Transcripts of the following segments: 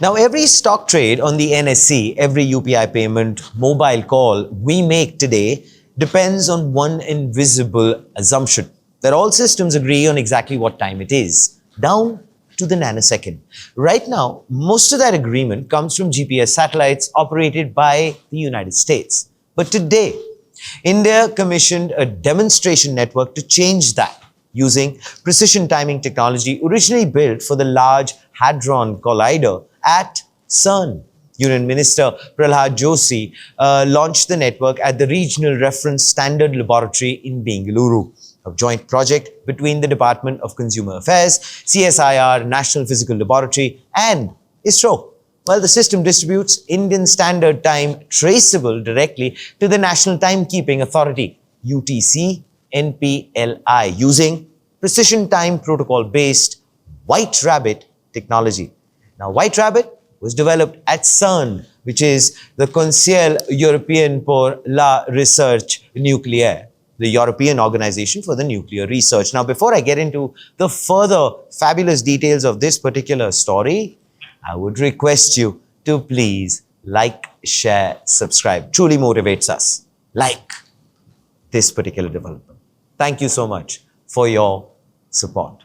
Now, every stock trade on the NSE, every UPI payment, mobile call we make today depends on one invisible assumption, that all systems agree on exactly what time it is, down to the nanosecond. Right now, most of that agreement comes from GPS satellites operated by the United States. But today, India commissioned a demonstration network to change that using precision timing technology originally built for the Large Hadron Collider at CERN. Union Minister Prahlad Joshi launched the network at the Regional Reference Standard Laboratory in Bengaluru, a joint project between the Department of Consumer Affairs, CSIR, National Physical Laboratory, and ISRO. Well, the system distributes Indian Standard Time traceable directly to the National Timekeeping Authority, UTC NPLI, using precision time protocol-based White Rabbit technology. Now, White Rabbit was developed at CERN, which is the Conseil Européen pour la Recherche Nucléaire, the European Organization for the Nuclear Research. Now, before I get into the further fabulous details of this particular story, I would request you to please like, share, subscribe. Truly motivates us. Like this particular development. Thank you so much for your support.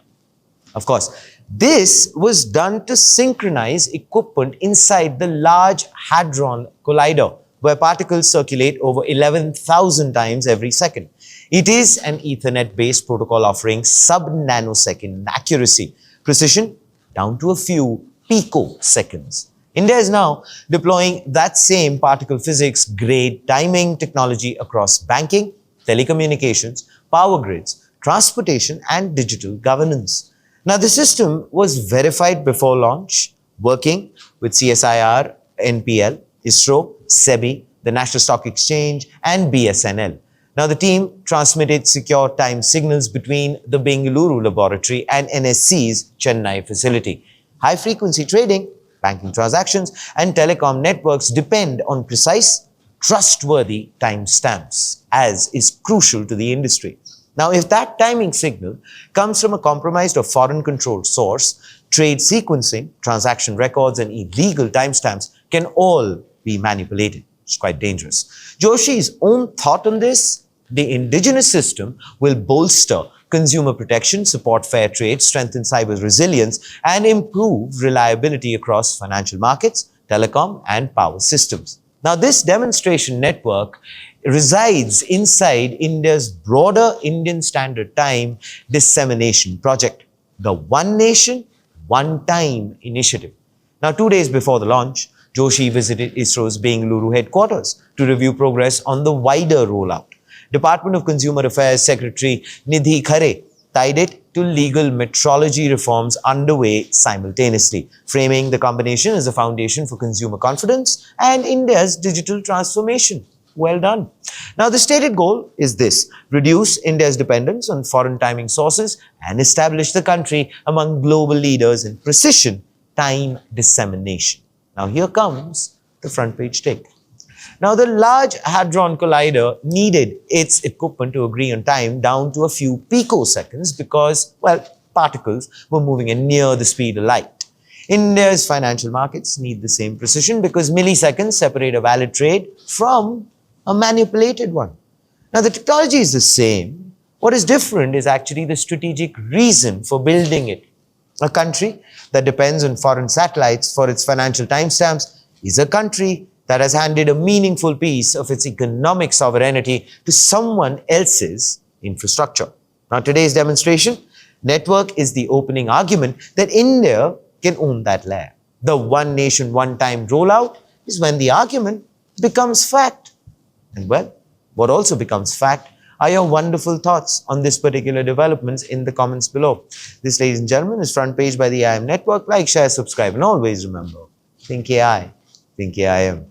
Of course, this was done to synchronize equipment inside the Large Hadron Collider, where particles circulate over 11,000 times every second. It is an Ethernet-based protocol offering sub-nanosecond accuracy, precision down to a few picoseconds. India is now deploying that same particle physics-grade timing technology across banking, telecommunications, power grids, transportation, and digital governance. Now, the system was verified before launch, working with CSIR, NPL, ISRO, SEBI, the National Stock Exchange, and BSNL. Now, the team transmitted secure time signals between the Bengaluru laboratory and NSE's Chennai facility. High-frequency trading, banking transactions, and telecom networks depend on precise, trustworthy timestamps, as is crucial to the industry. Now, if that timing signal comes from a compromised or foreign-controlled source, trade sequencing, transaction records, and illegal timestamps can all be manipulated. It's quite dangerous. Joshi's own thought on this: the indigenous system will bolster consumer protection, support fair trade, strengthen cyber resilience, and improve reliability across financial markets, telecom, and power systems. Now, this demonstration network resides inside India's broader Indian Standard Time dissemination project, the One Nation, One Time initiative. Now, 2 days before the launch, Joshi visited ISRO's Bengaluru headquarters to review progress on the wider rollout. Department of Consumer Affairs Secretary Nidhi Khare tied it to legal metrology reforms underway simultaneously, framing the combination as a foundation for consumer confidence and India's digital transformation. Well done. Now, the stated goal is this: reduce India's dependence on foreign timing sources and establish the country among global leaders in precision time dissemination. Now, here comes the front page take. Now, the Large Hadron Collider needed its equipment to agree on time down to a few picoseconds because, well, particles were moving at near the speed of light. India's financial markets need the same precision because milliseconds separate a valid trade from a manipulated one. Now, the technology is the same. What is different is actually the strategic reason for building it. A country that depends on foreign satellites for its financial timestamps is a country that has handed a meaningful piece of its economic sovereignty to someone else's infrastructure. Now, today's demonstration network is the opening argument that India can own that layer. The One Nation, One Time rollout is when the argument becomes fact. And well, what also becomes fact are your wonderful thoughts on this particular developments in the comments below. This, ladies and gentlemen, is Front Page by the IM Network. Like, share, subscribe, and always remember, think AI, think AIM.